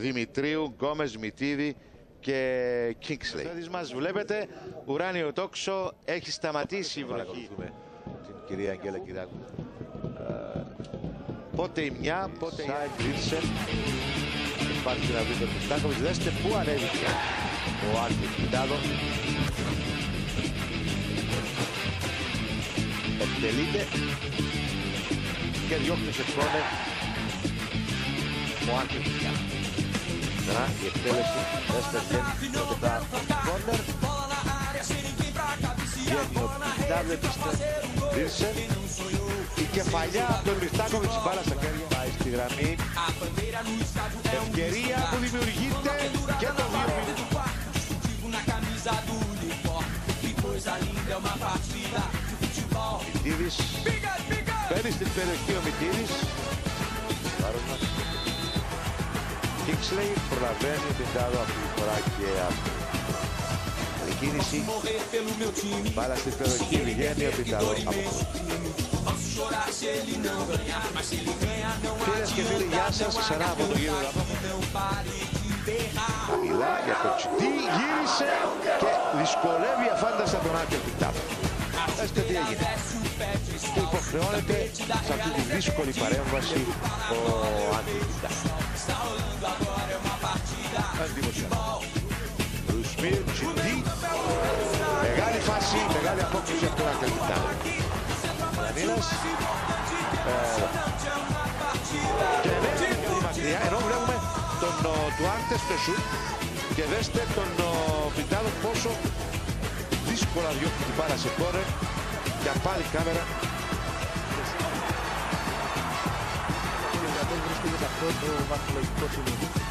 Δημητρίου, Γκόμες, Μητίδη και Kingsley. Μας βλέπετε, ουράνιο τόξο, έχει σταματήσει η βροχή. Την κυρία Αγγέλα Κυράκου. Πότε η μια, πότε η άλλη. Υπάρχει να βρει τον Μιστάκοβιτς. Δέστε πού ανέβηκε ο Άλκης Πιτάδο. Εκτελείται και διώχνει σε κόρνερ ο Άλκης Πιτάδο. Να, η εκτέλεση. Δέστε βγαίνει το κόρνερ. Βγαίνει ο Πιτάδο επιστρέφει. Η κεφαλιά από τον Μιστάκοβιτς, μπάλα στα χέρια. Πάει στη γραμμή. Ευκαιρία που δημιουργείται και το 2-0. Μητίδης. Μπαίνει στην περιοχή ο Μητίδης. Kingsley προλαβαίνει ο Πιτάδο αυτή τη φορά και αυτή. Η κίνηση. Μπάλα στην περιοχή, βγαίνει ο Πιτάδο. Φίλες και φίλοι, γεια σας, ξανά από το γύρο χαμηλά για το Τσιτί, γύρισε και δυσκολεύει αφάνταστα τον Άλκη Πιτάδο. Έστε τι έγινε. Και υποχρεώνεται σε αυτή τη δύσκολη παρέμβαση ο Άλκη Πιτάδο. Ρουσμίρ, Τσιτί, μεγάλη φάση, μεγάλη απόκριση από τον Άλκη Πιτάδο. Μανίλας. Και δεν είναι μακριά, ενώ βλέπουμε τον Ντουάρτε στο σουτ και δέστε τον Πιτάδο πόσο δύσκολα διώχνει την μπάλα σε κόρνερ. Για πάλι κάμερα.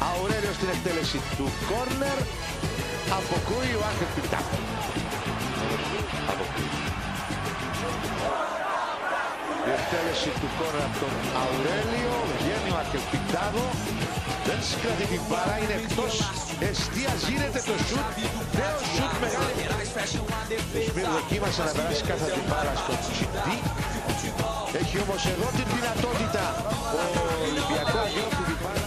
Αουρέλιο στην εκτέλεση του κόρνερ. Αποκρούει ο Άλκης Πιτάδο. Η εκτέλεση του κόρνερ από τον Αουρέλιο. Βγαίνει ο Άλκης Πιτάδο. Δεν συγκρατεί την μπάλα, είναι εκτός εστίας, γίνεται το σουτ. Νέο σουτ μεγάλη. Ο Σμίρ δοκίμασε να περάσει κάθε την μπάλα στον Τσιτί. Έχει όμως εδώ την δυνατότητα ο Ολυμπιακός διώχνει την μπάλα.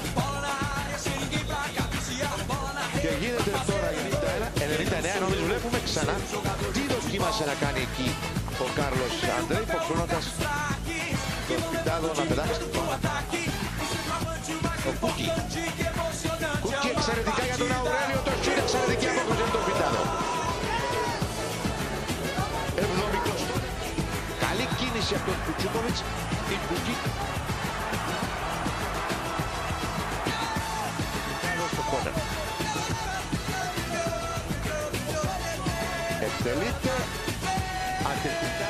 Και γίνεται τώρα 99, ενώ βλέπουμε ξανά τι δοκίμασε να κάνει εκεί ο Κάρλος Άντρε, υποχρεώνοντας τον Πιτάδο να πετάξει την μπάλα. Ο Κούκι. Κούκι εξαιρετικά για τον Αουρέλιο, το σουτ εξαιρετική απόκριση για τον Πιτάδο. 70. Καλή κίνηση από τον Κουτσούκοβιτς. Η Κούκι. Στο κόρνερ. Εκτελείται. Ατελείται.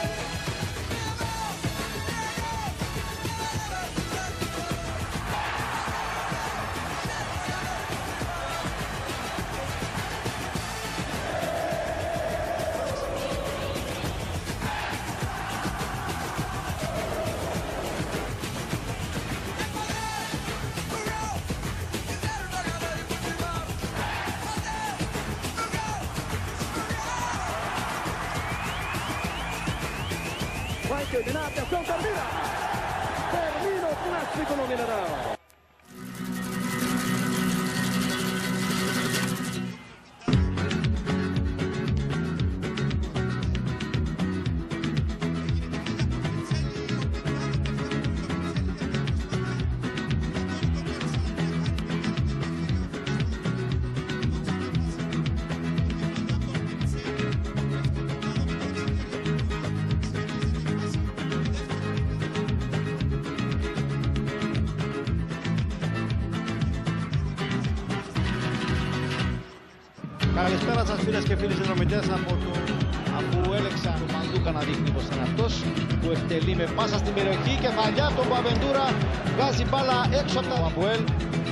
Qualche di atención, termina. Termino clásico nominado. Καλησπέρα σας φίλες και φίλοι συνδρομητές αφού έλεξα τον Μαντούκα να δείχνει πως είναι αυτός που εκτελεί με πάσα στην περιοχή, κεφαλιά από τον Μποαβεντούρα, βγάζει μπάλα έξω από τον Αποέλ.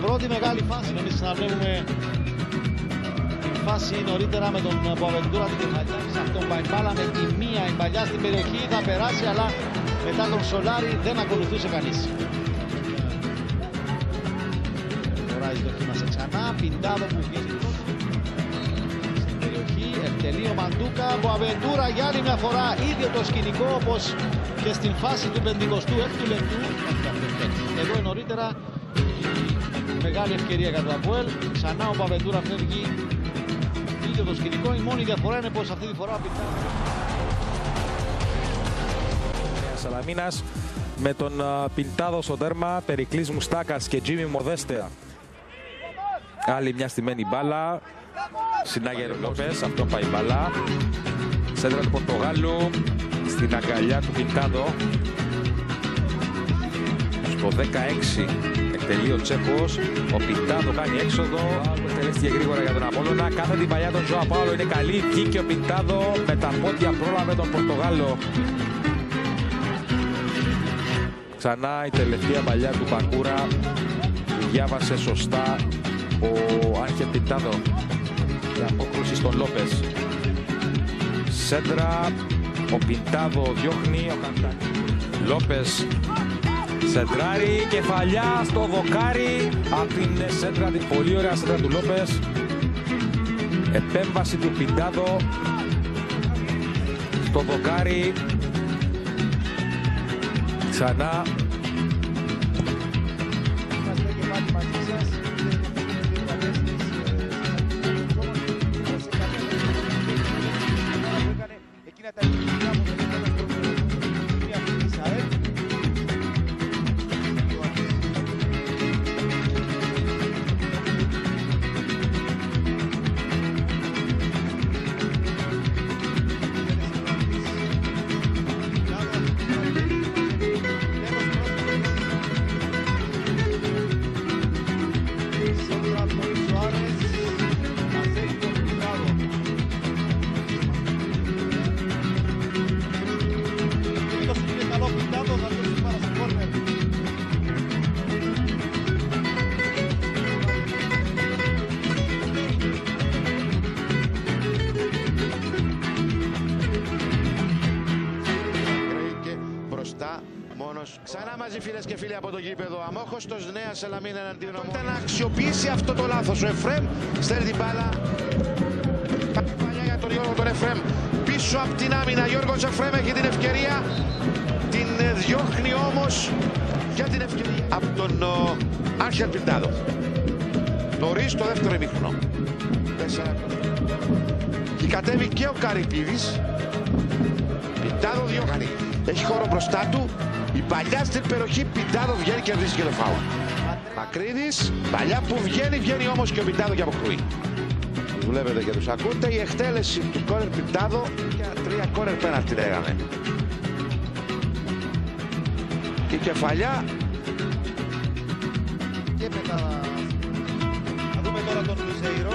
Πρώτη μεγάλη φάση, εμείς να βλέπουμε την φάση νωρίτερα με τον Μποαβεντούρα, την κεφαλιά σε αυτόν πάει μπάλα με τη μία, η παλιά στην περιοχή θα περάσει, αλλά μετά τον Σολάρι δεν ακολουθούσε κανείς. Τώρα δοκίμασε ξανά, Πιτάδο που βγαίνει εκτελεί ο Μαντούκα, Μποαβεντούρα για άλλη μια φορά, ίδιο το σκηνικό όπως και στην φάση του 56ου λεπτού. Εδώ νωρίτερα Μεγάλη ευκαιρία για το Αποέλ. Ξανά ο Παπεντούρα φεύγει. Ίδιο το σκηνικό. Η μόνη διαφορά είναι πως αυτή τη φορά ο Πιντάδος. Σαλαμίνας με τον Πιντάδο στο τέρμα, Περικλής Μουστάκας και Τζίμι Μοδέστε. Άλλη μια στημένη μπάλα. Συνάγερ Λόπες, αυτό πάει μπάλα. Σέντρα του Πορτογάλου στην αγκαλιά του Πιντάδο. Στο 16 εκτελεί ο Τσέχος. Ο Πιντάδο κάνει έξοδο. Εκτελέστηκε γρήγορα για τον Απόλλωνα. Κάθε την παλιά τον Ζωά Πάολο είναι καλή. Βγήκε ο Πιντάδο με τα πόδια, πρόλαβε τον Πορτογάλο. Ξανά η τελευταία παλιά του Πακούρα. Διάβασε σωστά ο Άγχελ Πιντάδο. Για αποκρούσει στον Λόπες. Σέντρα. Ο Πιντάδο διώχνει. Λόπες σεντράρει, κεφαλιά στο δοκάρι από την σέντρα, την πολύ ωραία σέντρα του Λόπες. Επέμβαση του Πιντάδο στο δοκάρι. Ξανά. Ξανά μαζί φίλες και φίλοι από το γήπεδο. Αμόχωστος Νέα Σαλαμίνα εναντίον Ομόνιας. Να αξιοποιήσει αυτό το λάθος. Ο Εφρέμ στέλνει την μπάλα. Παλιά για τον Γιώργο τον Εφρέμ. Πίσω από την άμυνα. Γιώργος Εφρέμ έχει την ευκαιρία. Την διώχνει όμως για την ευκαιρία από τον Άγχελ Πιντάδο. Νωρίς το δεύτερο ημίχρονο. 4. Και κατέβει και ο Καρυπίδης. Πιντάδο διώχνει. Έχει χώρο μπροστά του. Η παλιά στην περιοχή, Πιντάδο βγαίνει και κερδίζει και το φάουλ. Μακρύδης, παλιά που βγαίνει όμως και ο Πιντάδο και αποκρούει. Δουλεύετε και τους ακούτε. Η εκτέλεση του κόρνερ Πιντάδο και 3 κόρνερ πέναλτι λέγαμε. Και η κεφαλιά. Και μετά να δούμε τώρα τον Λουζέιρο.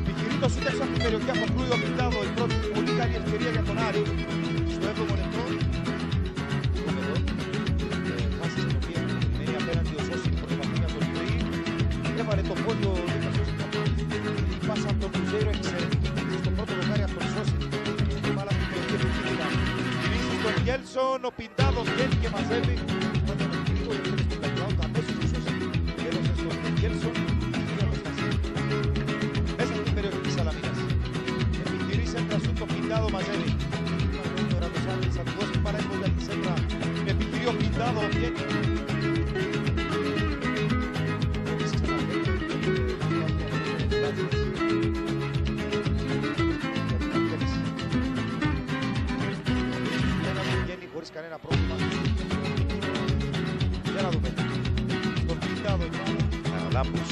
Επιχειρεί το σούτ από την περιοχή, αποκρούει ο Πιντάδο. Η πρώτη πολύ καλή ευκαιρία για τον Άρη. Στο 7ο λεπτό. Έβαλε το πόδι ο Λούκας η πάσα από τον Λουζέιρο εξαιρετική στο πρώτο δοκάρι από τον Σώση. Η μπάλα του περιοχή επικίνδυνα. Γυρίζει στον Γέλσον, ο Πιντάδο βγαίνει και μαζεύει. Πρώτα το κυρικό ήρθε στον Καγιάου, αμέσως ο Σώση έδωσε στον Γέλσον. Μέσα στην περιοχή της Σαλαμίνας. Επιχειρεί σέντρα σου, το Πιντάδο μαζεύει. Τώρα το Σάλτης θα του δώσει την παρέμβολη για τη σέντρα. Επιχειρεί ο Πιντάδο, βγαίνει. Χωρίς κανένα πρόβλημα. Για να δούμε. Στον Πιντάδο ο Λάμπους.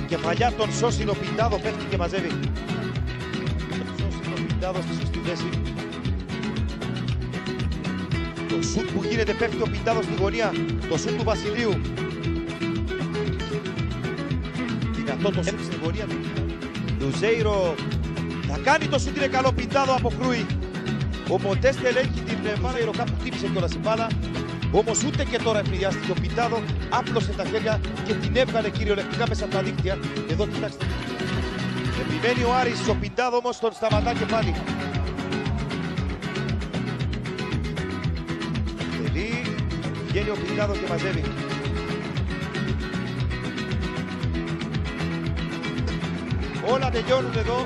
Κεφαλιά τον Σώσιν, ο Πιντάδο πέφτει και μαζεύει. Σώσιν ο Πιντάδο στη σωστή θέση. Το σουτ που γίνεται, πέφτει ο Πιντάδο στη γωνία. Το σουτ του Βασιλείου. Δυνατό το σουτ στη γωνία του Λουζέιρο. Θα κάνει το σουτ, είναι καλό. Πιντάδο αποκρούει. Ο Μοντέστε ελέγχει την Λουζέιρο, κάπου χτύπησε κιόλας η μπάλα. Όμως ούτε και τώρα ευνηδιάστηκε ο Πιντάδο. Άπλωσε τα χέρια και την έβγαλε κυριολεκτικά μέσα από τα δίκτυα. Εδώ κοιτάξτε. Επιμένει ο Άρης, ο Πιντάδο όμως τον σταματά και πάλι. Τελεί, βγαίνει ο Πιντάδο και μαζεύει. Όλα τελειώνουν εδώ.